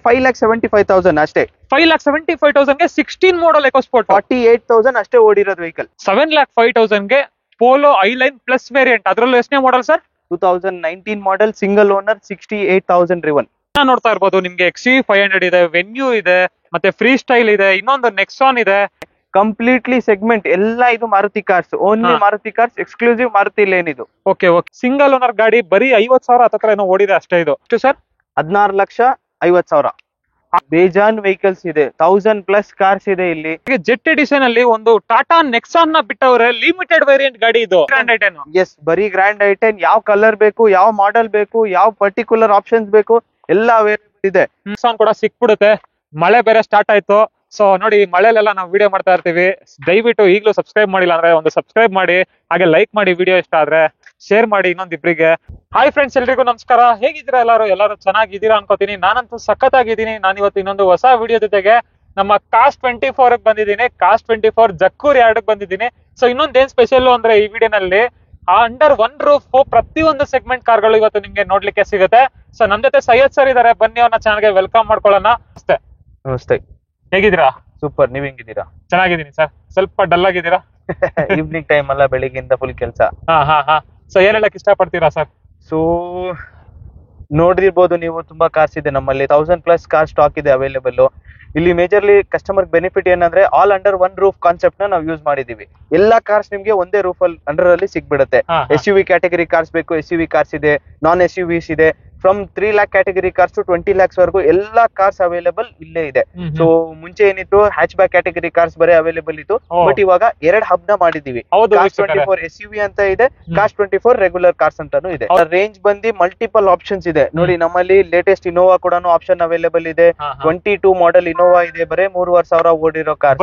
5,75,000 ಅಷ್ಟೇ. 5,75,000 ಗೆ 16 ಮಾಡಲ್ ಎಕೋಸ್ಪೋರ್ಟ್ 48,000 ಅಷ್ಟೇ ಓಡಿರೋದು ವೆಹಿಕಲ್. 7,05,000 ಗೆ ಪೋಲೋ ಐಲೈನ್ ಪ್ಲಸ್ ವೇರಿಯಂಟ್, ಅದರಲ್ಲೂ ಎಷ್ಟನೇ model sir? 2019 model, single owner, 68,000 ರಿವನ್. ನೋಡ್ತಾ ಇರ್ಬೋದು ನಿಮ್ಗೆ XUV500 ಇದೆ, ವೆನ್ಯೂ ಇದೆ, ಮತ್ತೆ ಫ್ರೀ ಸ್ಟೈಲ್ ಇದೆ, ಇನ್ನೊಂದು ನೆಕ್ಸಾನ್ ಇದೆ. ಕಂಪ್ಲೀಟ್ಲಿ ಸೆಗ್ಮೆಂಟ್ ಎಲ್ಲ ಇದು Maruti cars, only Maruti cars, exclusive Maruti lane ಇದು. Okay okay. ಸಿಂಗಲ್ ಓನರ್ ಗಾಡಿ ಬರೀ 50,000 ಹತ್ರ ಏನೋ ಓಡಿದೆ ಅಷ್ಟೇ. ಇದು ಎಷ್ಟು ಸರ್? 16,50,000. ಬೇಜಾನ್ ವೆಹಿಕಲ್ಸ್ ಇದೆ, 1,000+ ಕಾರ್ಸ್ ಇದೆ ಇಲ್ಲಿ. ಜೆಟ್ ಎಡಿಷನ್ ಅಲ್ಲಿ ಒಂದು ಟಾಟಾ ನೆಕ್ಸಾನ್ ನ ಬಿಟ್ಟವ್ರೆ, ಲಿಮಿಟೆಡ್ ವೇರಿಯಂಟ್ ಗಾಡಿ ಇದು. ಎಸ್, ಬರೀ ಗ್ರ್ಯಾಂಡ್ ಐಟೆನ್. ಯಾವ ಕಲರ್ ಬೇಕು, ಯಾವ ಮಾಡೆಲ್ ಬೇಕು, ಯಾವ ಪರ್ಟಿಕ್ಯುಲರ್ ಆಪ್ಷನ್ಸ್ ಬೇಕು, ಎಲ್ಲ ಅವೈಲೇಬಲ್ ಇದೆ. ನೆಕ್ಸಾನ್ ಕೂಡ ಸಿಕ್ಬಿಡುತ್ತೆ. ಮಳೆ ಬೇರೆ ಸ್ಟಾರ್ಟ್ ಆಯ್ತು, ಸೊ ನೋಡಿ ಮಳೆಲೆಲ್ಲ ನಾವು ವಿಡಿಯೋ ಮಾಡ್ತಾ ಇರ್ತೀವಿ. ದಯವಿಟ್ಟು ಈಗಲೂ ಸಬ್ಸ್ಕ್ರೈಬ್ ಮಾಡಿಲ್ಲ ಅಂದ್ರೆ ಒಂದು ಸಬ್ಸ್ಕ್ರೈಬ್ ಮಾಡಿ, ಹಾಗೆ ಲೈಕ್ ಮಾಡಿ, ವಿಡಿಯೋ ಇಷ್ಟ ಆದ್ರೆ ಶೇರ್ ಮಾಡಿ ಇನ್ನೊಂದಿಬ್ರಿಗೆ. ಹಾಯ್ ಫ್ರೆಂಡ್ಸ್, ಎಲ್ರಿಗೂ ನಮಸ್ಕಾರ. ಹೇಗಿದ್ದೀರಾ ಎಲ್ಲರೂ ಚೆನ್ನಾಗಿದ್ದೀರಾ ಅನ್ಕೋತೀನಿ. ನಾನಂತೂ ಸಖತ್ತಾಗಿದ್ದೀನಿ. ನಾನು ಇವತ್ತು ಇನ್ನೊಂದು ಹೊಸ ವಿಡಿಯೋ ಜೊತೆಗೆ ನಮ್ಮ ಕಾಸ್ಟ್ 24 ಬಂದಿದ್ದೀನಿ. ಕಾಸ್ಟ್ 24 ಜಕ್ಕೂರ್ ಯಾರ್ಡ್ಗೆ ಬಂದಿದ್ದೀನಿ. ಸೊ ಇನ್ನೊಂದೇನ್ ಸ್ಪೆಷಲ್ ಅಂದ್ರೆ ಈ ವಿಡಿಯೋನಲ್ಲಿ ಅಂಡರ್ ಒನ್ ರೂಫ್ ಪ್ರತಿಯೊಂದು ಸೆಗ್ಮೆಂಟ್ ಕಾರ್ಗಳು ಇವತ್ತು ನಿಮ್ಗೆ ನೋಡ್ಲಿಕ್ಕೆ ಸಿಗುತ್ತೆ. ಸೊ ನಮ್ ಜೊತೆ ಸೈಯದ್ ಸರ್ ಇದಾರೆ, ಬನ್ನಿ ಅವ್ರನ್ನ ಚಾನಲ್ಗೆ ವೆಲ್ಕಮ್ ಮಾಡ್ಕೊಳ್ಳೋಣ. ನಮಸ್ತೆ. ನಮಸ್ತೆ. ಹೇಗಿದ್ದೀರಾ? ಸೂಪರ್, ನೀವ್ ಹೆಂಗಿದ್ದೀರಾ? ಚೆನ್ನಾಗಿದ್ದೀನಿ ಸರ್. ಸ್ವಲ್ಪ ಡಲ್ ಆಗಿದ್ದೀರಾ? ಈವ್ನಿಂಗ್ ಟೈಮ್ ಅಲ್ಲ, ಬೆಳಿಗ್ಗೆಯಿಂದ ಫುಲ್ ಕೆಲಸ. ಹಾ. ಸೊ ಏನ್ ಹೇಳಕ್ ಇಷ್ಟ ಪಡ್ತೀರಾ ಸರ್? ಸೊ ನೋಡಿರ್ಬೋದು ನೀವು, ತುಂಬಾ ಕಾರ್ಸ್ ಇದೆ ನಮ್ಮಲ್ಲಿ. 1,000+ ಕಾರ್ ಸ್ಟಾಕ್ ಇದೆ ಅವೈಲೇಬಲ್. ಇಲ್ಲಿ ಮೇಜರ್ಲಿ ಕಸ್ಟಮರ್ ಬೆನಿಫಿಟ್ ಏನಂದ್ರೆ all under one roof concept ನ ನಾವು ಯೂಸ್ ಮಾಡಿದೀವಿ. ಎಲ್ಲಾ ಕಾರ್ಸ್ ನಿಮ್ಗೆ ಒಂದೇ ರೂಫ್ ಅಂಡರ್ ಅಲ್ಲಿ ಸಿಗ್ಬಿಡುತ್ತೆ. SUV ಕ್ಯಾಟಗರಿ ಕಾರ್ಸ್ ಬೇಕು, SUV ಕಾರ್ಸ್ ಇದೆ, ನಾನ್ SUVs ಇದೆ. From 3 lakh category cars to 20 lakhs ವರೆಗೂ ಎಲ್ಲಾ ಕಾರ್ಸ್ ಅವೈಲೇಬಲ್ ಇಲ್ಲೇ ಇದೆ. ಸೊ ಮುಂಚೆ ಏನಿತ್ತು, ಹ್ಯಾಚ್ ಬ್ಯಾಕ್ ಕ್ಯಾಟಗರಿ ಕಾರ್ಸ್ ಬರೀ ಅವೈಲೇಬಲ್ ಇತ್ತು. ಬಟ್ ಇವಾಗ 2 ಹಬ್ನ ಮಾಡಿದೀವಿ. ಕಾಸ್ಟ್ 24 SUV ಅಂತ ಇದೆ, ಕಾಸ್ಟ್ 24 ರೆಗ್ಯುಲರ್ ಕಾರ್ಸ್ ಅಂತಾನು ಇದೆ. ರೇಂಜ್ ಬಂದಿ ಮಲ್ಟಿಪಲ್ ಆಪ್ಷನ್ಸ್ ಇದೆ ನೋಡಿ. ನಮ್ಮಲ್ಲಿ ಲೇಟೆಸ್ಟ್ ಇನೋವಾ ಕೂಡ ಆಪ್ಷನ್ ಅವೈಲೇಬಲ್ ಇದೆ. 22 ಮಾಡೆಲ್ ಇನೋವಾ ಇದೆ, ಬರೇ 3,500 ಓಡಿರೋ ಕಾರ್.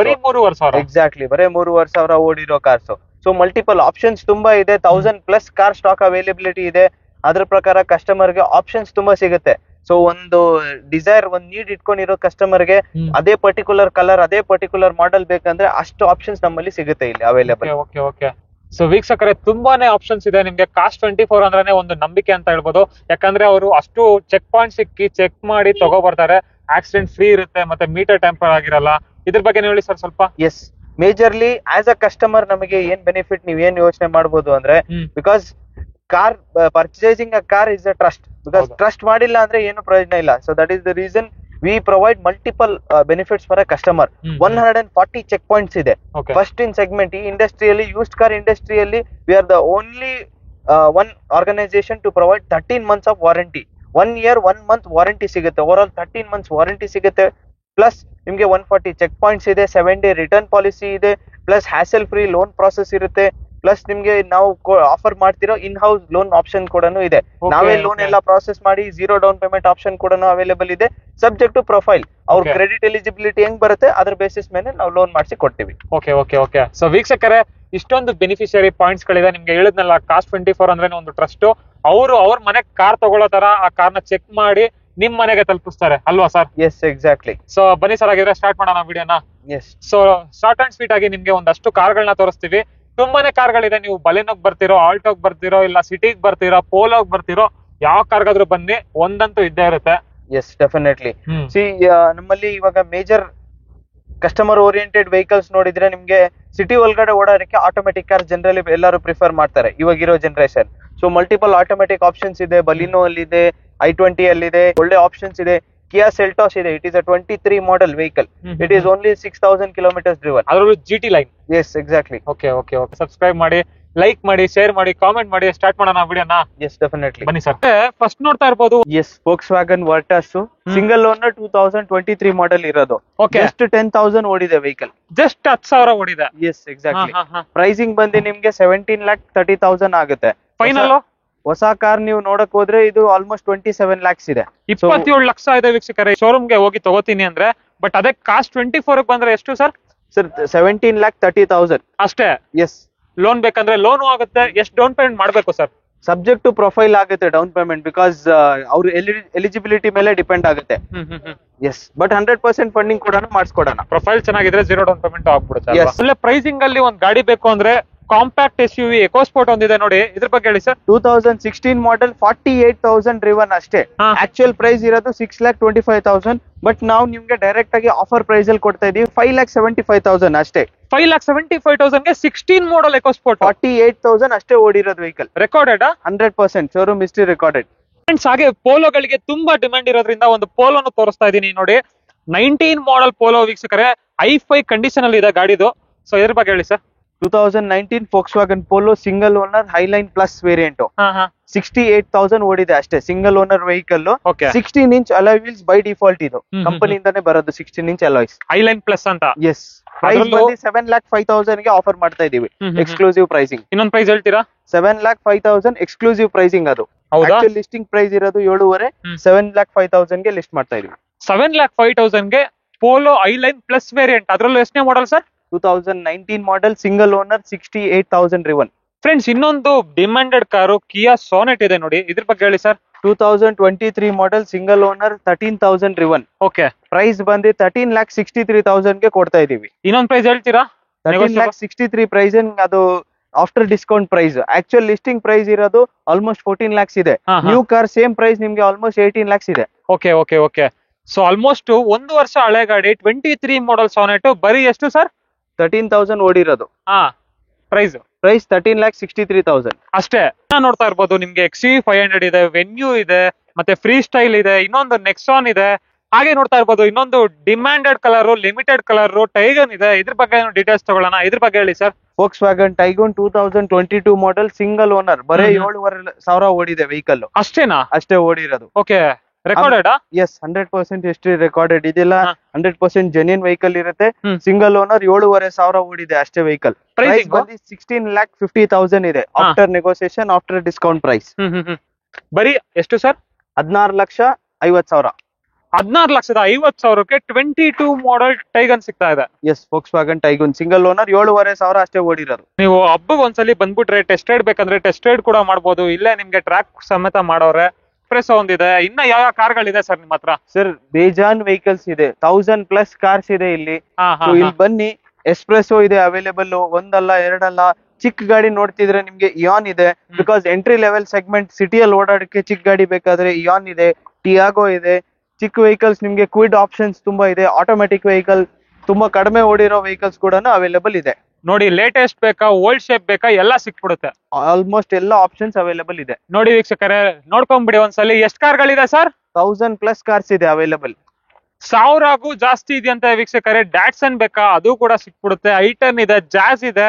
ಎಕ್ಸಾಕ್ಟ್ಲಿ, ಬರೇ 3,500 ಓಡಿರೋ ಕಾರ್ಸ್. ಸೊ ಮಲ್ಟಿಪಲ್ ಆಪ್ಷನ್ಸ್ ತುಂಬಾ ಇದೆ. 1,000+ ಕಾರ್ ಸ್ಟಾಕ್ ಅವೈಲೇಬಿಲಿಟಿ ಇದೆ. ಅದ್ರ ಪ್ರಕಾರ ಕಸ್ಟಮರ್ಗೆ ಆಪ್ಷನ್ಸ್ ತುಂಬಾ ಸಿಗುತ್ತೆ. ಸೊ ಒಂದು ಡಿಸೈರ್, ಒಂದು ನೀಡ್ ಇಟ್ಕೊಂಡಿರೋ ಕಸ್ಟಮರ್ಗೆ ಅದೇ ಪರ್ಟಿಕ್ಯುಲರ್ ಕಲರ್, ಅದೇ ಪರ್ಟಿಕ್ಯುಲರ್ ಮಾಡೆಲ್ ಬೇಕಂದ್ರೆ ಅಷ್ಟು ಆಪ್ಷನ್ಸ್ ನಮ್ಮಲ್ಲಿ ಸಿಗುತ್ತೆ ಇಲ್ಲಿ ಅವೈಲೇಬಲ್. ಸೊ ವೀಕ್ಷಕರೇ, ತುಂಬಾನೇ ಆಪ್ಷನ್ಸ್ ಇದೆ ನಿಮ್ಗೆ. ಕಾಸ್ಟ್ 24 ಅಂದ್ರೆ ಒಂದು ನಂಬಿಕೆ ಅಂತ ಹೇಳ್ಬೋದು. ಯಾಕಂದ್ರೆ ಅವರು ಅಷ್ಟು ಚೆಕ್ ಪಾಯಿಂಟ್ ಸಿಕ್ಕಿ ಚೆಕ್ ಮಾಡಿ ತಗೋ ಬರ್ತಾರೆ. ಆಕ್ಸಿಡೆಂಟ್ ಫ್ರೀ ಇರುತ್ತೆ, ಮತ್ತೆ ಮೀಟರ್ ಟೆಂಪರ್ ಆಗಿರಲ್ಲ. ಇದ್ರ ಬಗ್ಗೆ ಹೇಳಿ ಸರ್ ಸ್ವಲ್ಪ. Yes, majorly as a customer ನಮಗೆ ಏನ್ ಬೆನಿಫಿಟ್, ನೀವ್ ಏನ್ ಯೋಚನೆ ಮಾಡ್ಬೋದು ಅಂದ್ರೆ, because car purchasing a car is a trust. Because trust ಮಾಡಿಲ್ಲ ಅಂದ್ರೆ ಏನು ಪ್ರಯೋಜನ ಇಲ್ಲ. So that is the reason we provide multiple benefits for a customer. 140 check points ಇದೆ ಫಸ್ಟ್ ಇನ್ ಸೆಗ್ಮೆಂಟ್. ಈ ಇಂಡಸ್ಟ್ರಿಯಲ್ಲಿ, ಯೂಸ್ಡ್ ಕಾರ್ ಇಂಡಸ್ಟ್ರಿಯಲ್ಲಿ we are the only one organisation to provide 13 months of warranty. 1 year 1 month warranty ಸಿಗುತ್ತೆ. Over all 13 months warranty ಸಿಗುತ್ತೆ. Plus ನಿಮ್ಗೆ 140 check points ಇದೆ, 7 day return policy ಇದೆ, plus hassle free loan process ಇರುತ್ತೆ. Plus ನಿಮ್ಗೆ ನಾವು offer ಮಾಡ್ತಿರೋ in house loan option ಕೂಡ ಇದೆ. ನಾವೇ ಲೋನ್ ಎಲ್ಲ ಪ್ರಾಸೆಸ್ ಮಾಡಿ 0 ಡೌನ್ ಪೇಮೆಂಟ್ ಆಪ್ಷನ್ ಕೂಡ ಅವೈಲೇಬಲ್ ಇದೆ. ಸಬ್ಜೆಕ್ಟ್ ಟು ಪ್ರೊಫೈಲ್, ಅವ್ರ ಕ್ರೆಡಿಟ್ ಎಲಿಜಿಬಿಲಿಟಿ ಹೆಂಗ್ ಬರುತ್ತೆ ಅದ್ರ ಬೇಸಿಸ್ ಮೇಲೆ ನಾವು ಲೋನ್ ಮಾಡಿಸಿ ಕೊಡ್ತೀವಿ. ಓಕೆ. ಸೊ ವೀಕ್ಷಕರೇ, ಇಷ್ಟೊಂದು ಬೆನಿಫಿಷಿಯರಿ ಪಾಯಿಂಟ್ಸ್ ಗಳಿದೆ. ನಿಮ್ಗೆ ಹೇಳಿದ್ನಲ್ಲ, ಕಾಸ್ಟ್ 24 ಅಂದ್ರೆ ಒಂದು ಟ್ರಸ್ಟ್. ಅವರು ಅವ್ರ ಮನೆ ಕಾರ್ ತಗೊಳ್ಳೋ ತರ ಆ ಕಾರ್ನ ಚೆಕ್ ಮಾಡಿ ನಿಮ್ ಮನೆಗೆ ತಲುಪಿಸ್ತಾರೆ ಅಲ್ವಾ ಸರ್? Yes, exactly. ಸೊ ಬನ್ನಿ ಸರ್, ಆಗಿದ್ರೆ ಸ್ಟಾರ್ಟ್ ಮಾಡೋಣ ವಿಡಿಯೋನ. Yes. So short and sweet ಆಗಿ ನಿಮ್ಗೆ ಒಂದಷ್ಟು ಕಾರ್ಗಳನ್ನ ತೋರಿಸ್ತೀವಿ. ತುಂಬಾನೇ ಕಾರ್ಗಳಿದೆ. ನೀವು ಬಲೆನೋಗ್ ಬರ್ತಿರೋ, ಆಲ್ಟೋಗ್ ಬರ್ತಿರೋ, ಇಲ್ಲ ಸಿಟಿಗ್ ಬರ್ತಿರೋ, ಪೋಲೋಗ್ ಬರ್ತಿರೋ, ಯಾವ ಕಾರ್ಗಾದ್ರೂ ಬನ್ನಿ, ಒಂದಂತೂ ಇದ್ದೇ ಇರುತ್ತೆ. S, definitely. ಸಿ, ನಮ್ಮಲ್ಲಿ ಇವಾಗ ಮೇಜರ್ ಕಸ್ಟಮರ್ ಓರಿಯೆಂಟೆಡ್ ವೆಹಿಕಲ್ಸ್ ನೋಡಿದ್ರೆ ನಿಮ್ಗೆ ಸಿಟಿ ಒಳಗಡೆ ಓಡಾಡಕ್ಕೆ ಆಟೋಮೆಟಿಕ್ ಕಾರ್ ಜನರಲಿ ಎಲ್ಲರೂ ಪ್ರಿಫರ್ ಮಾಡ್ತಾರೆ ಇವಾಗಿರೋ generation. So multiple automatic options ಇದೆ. ಬಲಿನೋ ಅಲ್ಲಿದೆ, i20 ಅಲ್ಲಿದೆ, ಒಳ್ಳೆ ಆಪ್ಷನ್ಸ್ ಇದೆ. Kia Seltos ಇದೆ. It is a 23 model vehicle. It is only 6,000 kilometers driven. ಅದರಲ್ಲೂ GT line. Yes, exactly. Okay. Subscribe ಮಾಡಿ, ಲೈಕ್ ಮಾಡಿ, ಶೇರ್ ಮಾಡಿ, ಕಾಮೆಂಟ್ ಮಾಡಿ. ಸ್ಟಾರ್ಟ್ ಮಾಡೋಣ ವಿಡಿಯೋನ. Yes, definitely. ಬನ್ನಿ ಸರ್. ಫಸ್ಟ್ ನೋಡ್ತಾ ಇರ್ಬೋದು, yes, Volkswagen Virtus single owner 2023 model ಇರೋದು. ಜಸ್ಟ್ 10,000 ಓಡಿದೆ ವೆಹಿಕಲ್. ಜಸ್ಟ್ 10,000 ಓಡಿದೆ. S, exactly. ಪ್ರೈಸಿಂಗ್ ಬಂದು ನಿಮ್ಗೆ 17,30,000 ಆಗುತ್ತೆ ಫೈನಲ್. ಹೊಸ ಕಾರ್ ನೀವು ನೋಡಕ್ ಹೋದ್ರೆ ಇದು ಆಲ್ಮೋಸ್ಟ್ 27 lakhs ಇದೆ. 27 ಲಕ್ಷ ಇದೆ ವೀಕ್ಷಕರೇ. ಶೋರೂಮ್ಗೆ ಹೋಗಿ ತಗೋತೀನಿ ಅಂದ್ರೆ, ಬಟ್ ಅದೇ ಕಾಸ್ಟ್ 24 ಬಂದ್ರೆ ಎಷ್ಟು ಸರ್? 17,30,000 ಅಷ್ಟೇ. ಎಸ್. ಲೋನ್ ಬೇಕಂದ್ರೆ ಲೋನು ಆಗುತ್ತೆ. ಎಷ್ಟು ಡೌನ್ ಪೇಮೆಂಟ್ ಮಾಡ್ಬೇಕು ಸರ್? ಸಬ್ಜೆಕ್ಟ್ ಟು ಪ್ರೊಫೈಲ್ ಆಗುತ್ತೆ ಡೌನ್ ಪೇಮೆಂಟ್. ಬಿಕಾಸ್ ಅವ್ರ ಎಲಿಜಿಬಿಲಿಟಿ ಮೇಲೆ ಡಿಪೆಂಡ್ ಆಗುತ್ತೆ. ಎಸ್, ಬಟ್ 100% ಫಂಡಿಂಗ್ ಕೂಡ ಮಾಡಿಸ್ಕೊಡೋಣ. ಪ್ರೊಫೈಲ್ ಚೆನ್ನಾಗಿದ್ರೆ 0 ಡೌನ್ ಪೇಮೆಂಟ್ ಆಗ್ಬಿಡುತ್ತೆ. ಒಳ್ಳೆ ಪ್ರೈಸಿಂಗ್ ಅಲ್ಲಿ ಒಂದ್ ಗಾಡಿ ಬೇಕು ಅಂದ್ರೆ compact S U V EcoSport ಒಂದಿದೆ ನೋಡಿ, ಇದ್ರ ಬಗ್ಗೆ ಹೇಳಿ ಸರ್. 2016 ಮಾಡೆಲ್ 48,000 ಡ್ರಿವನ್ ಅಷ್ಟೇ. ಆಕ್ಚುಯಲ್ ಪ್ರೈಸ್ ಇರೋದು 6,25,000, ಬಟ್ ನಾವು ನಿಮ್ಗೆ ಡೈರೆಕ್ಟ್ ಆಗಿ ಆಫರ್ ಪ್ರೈಸ್ ಅಲ್ಲಿ ಕೊಡ್ತಾ ಇದೀವಿ 5,75,000 ಅಷ್ಟೇ. 5,75,000ಗೆ 16 ಮಾಡಲ್ ಎಕೋಸ್ಪೋರ್ಟ್ 48,000 ಅಷ್ಟೇ ಓಡಿರೋದು vehicle. Recorded 100% showroom history recorded. Friends, ಹಾಗೆ ಪೋಲೋಗಳಿಗೆ ತುಂಬಾ ಡಿಮ್ಯಾಂಡ್ ಇರೋದ್ರಿಂದ ಒಂದು ಪೋಲೋನು ತೋರಿಸ್ತಾ ಇದೀನಿ ನೋಡಿ. 19 ಮಾಡಲ್ ಪೋಲೋ ವೀಕ್ಷಕರೇ, ಐ5 ಕಂಡೀಷನ್ ಅಲ್ಲಿ ಇದೆ ಗಾಡಿದು. ಸೊ ಇದ್ರ ಬಗ್ಗೆ ಹೇಳಿ sir. 2019 Volkswagen Polo single owner Highline plus variant. 68,000 ಓಡಿದೆ ಅಷ್ಟೇ. Single owner vehicle. 16 inch alloy wheels by default ಇದು ಕಂಪನಿಯಿಂದಾನೇ ಬರೋದು. 16 ಇಂಚ್ ಅಲಾಯ್ಸ್ ಹೈಲೈನ್ ಪ್ಲಸ್ ಅಂತ. ಎಸ್, ಪ್ರೈಸ್ ಬಂದು 7,05,000 ಗೆ ಆಫರ್ ಮಾಡ್ತಾ ಇದೀವಿ. Exclusive pricing. ಇನ್ನೊಂದು ಪ್ರೈಸ್ ಹೇಳ್ತೀರಾ? 7,05,000 ಎಕ್ಸ್ಕ್ಲೂಸಿವ್ ಪ್ರೈಸಿಂಗ್. ಅದು ಲಿಸ್ಟಿಂಗ್ ಪ್ರೈಸ್ ಇರೋದು 7.5. 7,05,000 ಗೆ ಲಿಸ್ಟ್ ಮಾಡ್ತಾ ಇದೀವಿ. 7,05,000 ಗೆ ಪೋಲೋ ಹೈಲೈನ್ ಪ್ಲಸ್ ವೇರಿಯಂಟ್. ಅದ್ರಲ್ಲೂ ಎಷ್ಟನೇ model sir? 2019 model single owner 68,000 driven. Friends, ಇನ್ನೊಂದು ಡಿಮ್ಯಾಂಡೆಡ್ ಕಾರು ಕಿಯಾ ಸೋನೆಟ್ ಇದೆ ನೋಡಿ, ಇದ್ರ ಬಗ್ಗೆ ಹೇಳಿ sir. 2023 model single owner 13,000 driven. Okay, price ಬಂದು 13,63,000 ಗೆ ಕೊಡ್ತಾ ಇದೀವಿ. ಇನ್ನೊಂದು ಪ್ರೈಸ್ ಹೇಳ್ತೀರಾ? 13,63,000 ಪ್ರೈಸ್. ಅದು after discount price. Actual listing price ಇರೋದು ಆಲ್ಮೋಸ್ಟ್ 14 lakhs ಇದೆ. ನ್ಯೂ ಕಾರ್ ಸೇಮ್ ಪ್ರೈಸ್ ನಿಮ್ಗೆ ಆಲ್ಮೋಸ್ಟ್ 18 lakhs ಇದೆ. Okay okay okay. So almost 1 ವರ್ಷ ಹಳೆ ಗಾಡಿ 23 ಮಾಡಲ್ ಸೋನೆಟ್. ಬರೀ ಎಷ್ಟು ಸರ್? 13,000 ಓಡಿರೋದು. ಪ್ರೈಸ್ 13,63,000 ಅಷ್ಟೇ. ನೋಡ್ತಾ ಇರ್ಬೋದು ನಿಮ್ಗೆ XUV 500 ಇದೆ, ವೆನ್ಯೂ ಇದೆ, ಮತ್ತೆ ಫ್ರೀ ಸ್ಟೈಲ್ ಇದೆ, ಇನ್ನೊಂದು ನೆಕ್ಸಾನ್ ಇದೆ. ಹಾಗೆ ನೋಡ್ತಾ ಇರ್ಬೋದು ಇನ್ನೊಂದು demanded colour, limited colour Tiguan ಇದೆ. ಇದ್ರ ಬಗ್ಗೆ ಡೀಟೇಲ್ಸ್ ತಗೊಳ್ಳೋಣ. ಇದ್ರ ಬಗ್ಗೆ ಹೇಳಿ sir. Volkswagen Tiguan 2022 model single owner, ಬರೀ 7,500 ಓಡಿದೆ ವೆಹಿಕಲ್. ಅಷ್ಟೇನಾ? ಅಷ್ಟೇ ಓಡಿರೋದು. Okay, recorded? Yes, 100% history recorded. ಇದೆಲ್ಲ 100% ಜೆನ್ಯೂನ್ ವೆಹಿಕಲ್ ಇರುತ್ತೆ. ಸಿಂಗಲ್ ಓನರ್ 7,500 ಓಡಿದೆ ಅಷ್ಟೇ ವೆಹಿಕಲ್. ಪ್ರೈಸ್ ಬಂದು 16,50,000 ಇದೆ. After negotiation, after discount price. ಬರೀ ಎಷ್ಟು ಸರ್? 16,50,000. 16,50,000ಕ್ಕೆ 22 ಮಾಡೆಲ್ ಟೈಗನ್ ಸಿಗ್ತಾ ಇದೆ. Yes, Volkswagen Tiguan single owner 7,500 ಅಷ್ಟೇ ಓಡಿರೋದು. ನೀವು ಹಬ್ಬ ಒಂದ್ಸಲಿ ಬಂದ್ಬಿಟ್ರೆ ಟೆಸ್ಟ್ ರೈಡ್ ಬೇಕಂದ್ರೆ ಟೆಸ್ಟ್ ರೈಡ್ ಕೂಡ ಮಾಡ್ಬೋದು. ಇಲ್ಲೇ ನಿಮ್ಗೆ ಟ್ರ್ಯಾಕ್ ಸಮೇತ ಮಾಡೋರೆ. ಎಕ್ಸ್ಪ್ರೆಸ್ ಒಂದಿದೆ. ಇನ್ನ ಯಾವ ಕಾರ್ಗಳಿದೆ ಸರ್ ನಿಮ್ಮ ಹತ್ರ? ಸರ್, ಬೇಜಾನ್ ವೆಹಿಕಲ್ಸ್ ಇದೆ. 1000+ ಕಾರ್ಸ್ ಇದೆ ಇಲ್ಲಿ. ಇಲ್ಲಿ ಬನ್ನಿ. ಎಕ್ಸ್ಪ್ರೆಸೋ ಇದೆ ಅವೈಲೇಬಲ್. ಒಂದಲ್ಲ ಎರಡಲ್ಲ. ಚಿಕ್ಕ ಗಾಡಿ ನೋಡ್ತಿದ್ರೆ ನಿಮ್ಗೆ ಇಯಾನ್ ಇದೆ. ಬಿಕಾಸ್ ಎಂಟ್ರಿ ಲೆವೆಲ್ ಸೆಗ್ಮೆಂಟ್ ಸಿಟಿಯಲ್ಲಿ ಓಡಾಡಕ್ಕೆ ಚಿಕ್ಕ ಗಾಡಿ ಬೇಕಾದ್ರೆ ಇಯಾನ್ ಇದೆ, ಟಿಯಾಗೋ ಇದೆ. ಚಿಕ್ಕ ವೆಹಿಕಲ್ಸ್ ನಿಮ್ಗೆ ಕ್ವಿಡ್ ಆಪ್ಷನ್ಸ್ ತುಂಬಾ ಇದೆ. ಆಟೋಮೆಟಿಕ್ ವೆಹಿಕಲ್ ತುಂಬಾ ಕಡಿಮೆ ಓಡಿರೋ ವೆಹಿಕಲ್ಸ್ ಕೂಡ ಅವೈಲೇಬಲ್ ಇದೆ ನೋಡಿ. ಲೇಟೆಸ್ಟ್ ಬೇಕಾ, ಓಲ್ಡ್ ಶೇಪ್ ಬೇಕಾ, ಎಲ್ಲ ಸಿಕ್ಬಿಡುತ್ತೆ. ಆಲ್ಮೋಸ್ಟ್ ಎಲ್ಲ ಆಪ್ಷನ್ಸ್ ಅವೈಲೇಬಲ್ ಇದೆ ನೋಡಿ ವೀಕ್ಷಕರೇ, ನೋಡ್ಕೊಂಡ್ಬಿಡಿ ಒಂದ್ಸಲಿ. ಎಷ್ಟು ಕಾರ್ಗಳಿದೆ ಸರ್? 1000+ ಕಾರ್ಸ್ ಇದೆ ಅವೈಲೇಬಲ್. 1000ಗೂ ಜಾಸ್ತಿ ಇದೆಯಂತ ವೀಕ್ಷಕರೇ. ಡ್ಯಾಟ್ಸನ್ ಬೇಕಾ, ಅದು ಕೂಡ ಸಿಕ್ಬಿಡುತ್ತೆ. ಐಟನ್ ಇದೆ, ಜಾಸ್ ಇದೆ.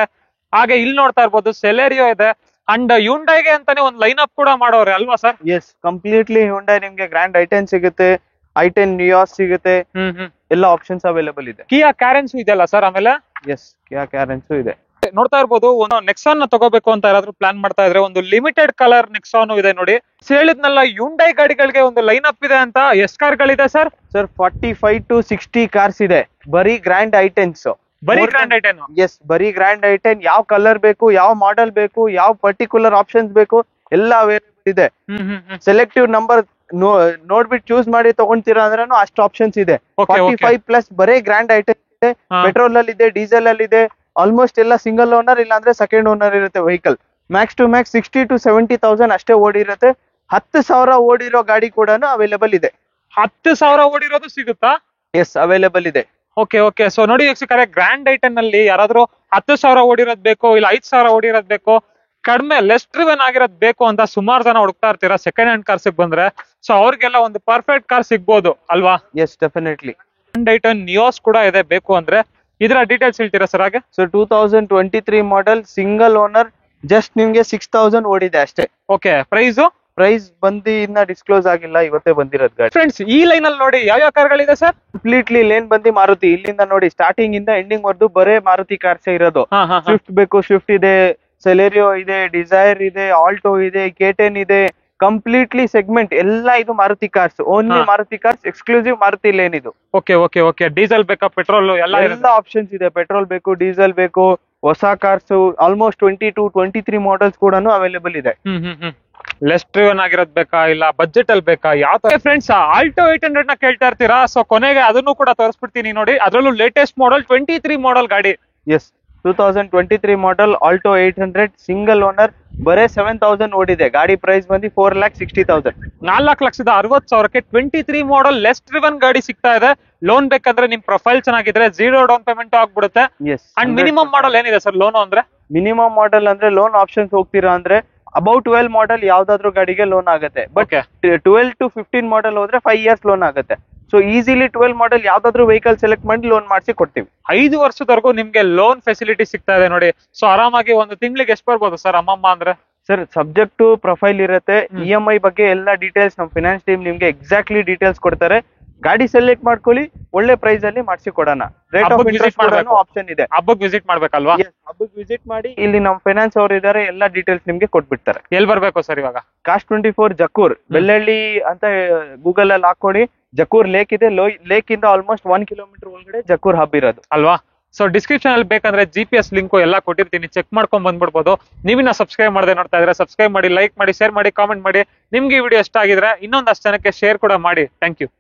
ಹಾಗೆ ಇಲ್ಲಿ ನೋಡ್ತಾ ಇರ್ಬೋದು ಸೆಲೆರಿಯೋ ಇದೆ. ಅಂಡ್ ಹ್ಯುಂಡೈಗೆ ಅಂತಾನೆ ಒಂದು ಲೈನ್ ಅಪ್ ಕೂಡ ಮಾಡೋರೆ ಅಲ್ವಾ ಸರ್? Yes, completely Hyundai. ನಿಮ್ಗೆ ಗ್ರ್ಯಾಂಡ್ ಐಟೆನ್ ಸಿಗುತ್ತೆ, i10 ನಿಯಾಸ್ ಸಿಗುತ್ತೆ. ಎಲ್ಲ ಆಪ್ಷನ್ಸ್ ಅವೈಲೇಬಲ್ ಇದೆ. ಕಿಯಾ ಕ್ಯಾರೆನ್ಸ್ ಇದೆಯಲ್ಲ ಸರ್? ಆಮೇಲೆ ಎಸ್, ಕಿಯಾ ಕ್ಯಾರೆನ್ಸ್ ಇದೆ. ನೋಡ್ತಾ ಇರ್ಬೋದು. ಒಂದು ನೆಕ್ಸಾನ್ ತಗೋಬೇಕು ಅಂತ ಯಾರಾದ್ರೂ ಪ್ಲಾನ್ ಮಾಡ್ತಾ ಇದ್ರೆ ಒಂದು ಲಿಮಿಟೆಡ್ ಕಲರ್ ನೆಕ್ಸಾನ್ ಇದೆ ನೋಡಿ. ಹೇಳಿದ್ನಲ್ಲ, ಹ್ಯುಂಡೈ ಗಾಡಿಗಳಿಗೆ ಒಂದು ಲೈನ್ ಅಪ್ ಇದೆ ಅಂತ. ಎಷ್ಟು ಕಾರ್ಗಳಿದೆ ಸರ್? ಸರ್, 45 to 60 ಕಾರ್ಸ್ ಇದೆ. ಬರೀ ಗ್ರ್ಯಾಂಡ್ ಐಟೆನ್ಸ್. ಬರೀ ಗ್ರ್ಯಾಂಡ್ ಐಟೆನ್? ಎಸ್, ಬರೀ ಗ್ರ್ಯಾಂಡ್ ಐಟೆನ್. ಯಾವ ಕಲರ್ ಬೇಕು, ಯಾವ ಮಾಡೆಲ್ ಬೇಕು, ಯಾವ ಪರ್ಟಿಕ್ಯುಲರ್ ಆಪ್ಷನ್ಸ್ ಬೇಕು, ಎಲ್ಲ ಅವೈಲೇಬಲ್ ಇದೆ. ಸೆಲೆಕ್ಟಿವ್ ನಂಬರ್ ನೋಡ್ಬಿಟ್ಟು ಚೂಸ್ ಮಾಡಿ ತಗೊಂತೀರಾ ಅಂದ್ರೆ ಅಷ್ಟು ಆಪ್ಷನ್ಸ್ ಇದೆ. 45+ ಬರೀ ಗ್ರ್ಯಾಂಡ್ ಐಟೆನ್ ಇದೆ. ಪೆಟ್ರೋಲ್ ಅಲ್ಲಿ ಇದೆ, ಡೀಸೆಲ್ ಅಲ್ಲಿ ಇದೆ. ಆಲ್ಮೋಸ್ಟ್ ಎಲ್ಲ ಸಿಂಗಲ್ ಓನರ್ ಇಲ್ಲಾಂದ್ರೆ ಸೆಕೆಂಡ್ ಓನರ್ ಇರುತ್ತೆ vehicle. Max to max 60 to 70,000 ಅಷ್ಟೇ ಓಡಿರುತ್ತೆ. 10,000 ಓಡಿರೋ ಗಾಡಿ ಕೂಡ ಅವೈಲೇಬಲ್ ಇದೆ. 10,000 ಓಡಿರೋದು ಸಿಗುತ್ತಾ? ಎಸ್, ಅವೈಲೇಬಲ್ ಇದೆ. Okay okay. ಸೊ ನೋಡಿ ವೀಕ್ಷಕರೇ, ಗ್ರ್ಯಾಂಡ್ ಐಟನ್ ಅಲ್ಲಿ ಯಾರಾದ್ರೂ 10,000 ಓಡಿರೋದ್ ಬೇಕು, ಇಲ್ಲ 5,000 ಓಡಿರೋದ್ ಬೇಕು, ಕಡಿಮೆ ಲೆಸ್ ಡ್ರಿವನ್ ಆಗಿರೋದ್ ಬೇಕು ಅಂತ ಸುಮಾರು ಜನ ಹುಡುಕ್ತಾ ಇರ್ತೀರಾ ಸೆಕೆಂಡ್ ಹ್ಯಾಂಡ್ ಕಾರ್ಸ್ ಬಂದ್ರೆ. ಸೊ ಅವ್ರಿಗೆಲ್ಲ ಒಂದು ಪರ್ಫೆಕ್ಟ್ ಕಾರ್ ಸಿಗ್ಬೋದು ಅಲ್ವಾ? Yes, definitely. Grand i ten Nios ಕೂಡ ಇದೆ ಬೇಕು ಅಂದ್ರೆ. ಇದರ ಡೀಟೇಲ್ಸ್ ಹೇಳ್ತೀರಾ ಸರ್? ಹಾಗೆ so 2023 model single owner, just ನಿಮ್ಗೆ 6,000 ಓಡಿದೆ ಅಷ್ಟೇ. ಓಕೆ, ಪ್ರೈಸ್ ಬಂದು ಇನ್ನ ಡಿಸ್ಕ್ಲೋಸ್ ಆಗಿಲ್ಲ, ಇವತ್ತೇ ಬಂದಿರೋದು ಗಾಡಿ. ಫ್ರೆಂಡ್ಸ್, ಈ ಲೈನ್ ಅಲ್ಲಿ ನೋಡಿ ಯಾವ ಕಾರ್ಗಳಿದೆ ಸರ್? ಕಂಪ್ಲೀಟ್ಲಿ ಲೇನ್ ಬಂದು ಮಾರುತಿ. ಇಲ್ಲಿಂದ ನೋಡಿ ಸ್ಟಾರ್ಟಿಂಗ್ ಇಂದ ಎಂಡಿಂಗ್ ವರ್ದು ಬರೇ ಮಾರುತಿ ಕಾರ್ಸ್ ಇರೋದು. ಸ್ವಿಫ್ಟ್ ಬೇಕು, ಸ್ವಿಫ್ಟ್ ಇದೆ, ಸೆಲೆರಿಯೋ ಇದೆ, ಡಿಸೈರ್ ಇದೆ, ಆಲ್ಟೋ ಇದೆ, K10 ಇದೆ. ಕಂಪ್ಲೀಟ್ಲಿ ಸೆಗ್ಮೆಂಟ್ ಎಲ್ಲ ಇದು Maruti cars. Only Maruti cars, exclusive Maruti lane ಇದು. Okay okay okay. ಡೀಸೆಲ್ ಬೇಕಾ, ಪೆಟ್ರೋಲ್, ಎಲ್ಲ ಆಪ್ಷನ್ಸ್ ಇದೆ. ಪೆಟ್ರೋಲ್ ಬೇಕು, ಡೀಸೆಲ್ ಬೇಕು, ಹೊಸ ಕಾರ್ಸ್ ಆಲ್ಮೋಸ್ಟ್ 22, 23 ಮಾಡೆಲ್ಸ್ ಕೂಡ ಅವೈಲೇಬಲ್ ಇದೆ. ಲೆಸ್ ಡ್ರಿವನ್ ಆಗಿರೋದ್ ಬೇಕಾ, ಇಲ್ಲ ಬಜೆಟ್ ಅಲ್ಲಿ ಬೇಕಾ, ಯಾವ ತರ? ಫ್ರೆಂಡ್ಸ್, ಆಲ್ಟೋ 800 ನ ಕೇಳ್ತಾ ಇರ್ತೀರಾ. ಸೊ ಕೊನೆಗೆ ಅದನ್ನು ಕೂಡ ತೋರಿಸ್ಬಿಡ್ತೀನಿ ನೋಡಿ. ಅದ್ರಲ್ಲೂ ಲೇಟೆಸ್ಟ್ ಮಾಡೆಲ್ 23 ಮಾಡೆಲ್ ಗಾಡಿ. Yes, 2023 model Alto 800 single owner, ಬರೇ 7000 ಓಡಿದೆ. ಗಾಡಿ ಪ್ರೈಸ್ ಬಂದು 4,60,000. 4,60,000ಕ್ಕೆ 23 ಮಾಡೆಲ್ ಲೆಸ್ ಡ್ರಿವನ್ ಗಾಡಿ ಸಿಗ್ತಾ ಇದೆ. ಲೋನ್ ಬೇಕಂದ್ರೆ ನಿಮ್ ಪ್ರೊಫೈಲ್ ಚೆನ್ನಾಗಿದ್ರೆ 0 ಡೌನ್ ಪೇಮೆಂಟ್ ಆಗ್ಬಿಡುತ್ತೆ. ಎಸ್. ಅಂಡ್ ಮಿನಿಮಮ್ ಮಾಡಲ್ ಏನಿದೆ ಸರ್ ಲೋನ್ ಅಂದ್ರೆ? ಮಿನಿಮಮ್ ಮಾಡೆಲ್ ಅಂದ್ರೆ ಲೋನ್ ಆಪ್ಷನ್ಸ್ ಹೋಗ್ತೀರಾ ಅಂದ್ರೆ ಅಬೌಟ್ 12 ಮಾಡೆಲ್ ಯಾವ್ದಾದ್ರು ಗಾಡಿಗೆ ಲೋನ್ ಆಗುತ್ತೆ. ಬಟ್ 12 to 15 ಮಾಡೆಲ್ ಹೋದ್ರೆ 5 years ಲೋನ್ ಆಗುತ್ತೆ. ಸೊ ಈಸಿಲಿ 12 ಮಾಡೆಲ್ ಯಾವ್ದಾದ್ರು ವೆಹಿಕಲ್ ಸೆಲೆಕ್ಟ್ ಮಾಡಿ ಲೋನ್ ಮಾಡಿಸಿ ಕೊಡ್ತೀವಿ. 5 ವರ್ಷದವರೆಗೂ ನಿಮ್ಗೆ ಲೋನ್ ಫೆಸಿಲಿಟಿ ಸಿಗ್ತಾ ಇದೆ ನೋಡಿ. ಸೊ ಆರಾಮಾಗಿ ಒಂದು ತಿಂಗಳಿಗೆ ಎಷ್ಟು ಬರ್ಬೋದು ಸರ್ ಅಮ್ಮಮ್ಮ ಅಂದ್ರೆ? ಸರ್ ಸಬ್ಜೆಕ್ಟ್ ಟು ಪ್ರೊಫೈಲ್ ಇರುತ್ತೆ. EMI ಬಗ್ಗೆ ಎಲ್ಲ ಡೀಟೇಲ್ಸ್ ನಮ್ಮ ಫಿನಾನ್ಸ್ ಟೀಮ್ ನಿಮ್ಗೆ ಎಕ್ಸಾಕ್ಟ್ಲಿ ಡೀಟೇಲ್ಸ್ ಕೊಡ್ತಾರೆ. ಗಾಡಿ ಸೆಲೆಕ್ಟ್ ಮಾಡ್ಕೊಳ್ಳಿ, ಒಳ್ಳೆ ಪ್ರೈಸ್ ಅಲ್ಲಿ ಮಾಡಿಸಿ ಕೊಡೋಣ. ರೇಟ್ ಆಫ್ ಇಂಟ್ರೆಸ್ಟ್ ಆಪ್ಷನ್ ಇದೆ. ಹಬ್ಬಕ್ಕೆ ವಿಸಿಟ್ ಮಾಡ್ಬೇಕಲ್ವಾ? ಹಬ್ಬಕ್ಕೆ ವಿಸಿಟ್ ಮಾಡಿ, ಇಲ್ಲಿ ನಮ್ಮ ಫೈನಾನ್ಸ್ ಅವರು ಇದಾರೆ, ಎಲ್ಲ ಡೀಟೇಲ್ಸ್ ನಿಮ್ಗೆ ಕೊಟ್ಬಿಡ್ತಾರೆ. ಎಲ್ಲಿ ಬರ್ಬೇಕು ಸರ್ ಇವಾಗ? ಕಾಸ್ಟ್ 24 ಜಕ್ಕೂರ್, ಬೆಳ್ಳಳ್ಳಿ ಅಂತ ಗೂಗಲ್ ಅಲ್ಲಿ ಹಾಕೊಳ್ಳಿ. ಜಕ್ಕೂರ್ ಲೇಕ್ ಇದೆ, ಲೇಕ್ ಇಂದ ಆಲ್ಮೋಸ್ಟ್ 1 ಕಿಲೋಮೀಟರ್ ಒಳಗಡೆ ಜಕ್ಕೂರ್ ಹಬ್ ಇರೋದು ಅಲ್ವಾ? ಸೊ ಡಿಸ್ಕ್ರಿಪ್ಷನ್ ಅಲ್ಲಿ ಬೇಕಂದ್ರೆ GPS ಲಿಂಕ್ ಎಲ್ಲ ಕೊಟ್ಟಿರ್ತೀನಿ, ಚೆಕ್ ಮಾಡ್ಕೊಂಡ್ ಬಂದ್ಬಿಡ್ಬೋದು. ನೀವಿನ್ನ ಸಬ್ಸ್ಕ್ರೈಬ್ ಮಾಡದೆ ನೋಡ್ತಾ ಇದ್ರೆ ಸಬ್ಸ್ಕ್ರೈಬ್ ಮಾಡಿ, ಲೈಕ್ ಮಾಡಿ, ಶೇರ್ ಮಾಡಿ, ಕಾಮೆಂಟ್ ಮಾಡಿ. ನಿಮ್ಗೆ ಈ ವಿಡಿಯೋ ಇಷ್ಟ ಆಗಿದ್ರೆ ಇನ್ನೊಂದಷ್ಟು ಜನಕ್ಕೆ ಶೇರ್ ಕೂಡ ಮಾಡಿ. Thank you.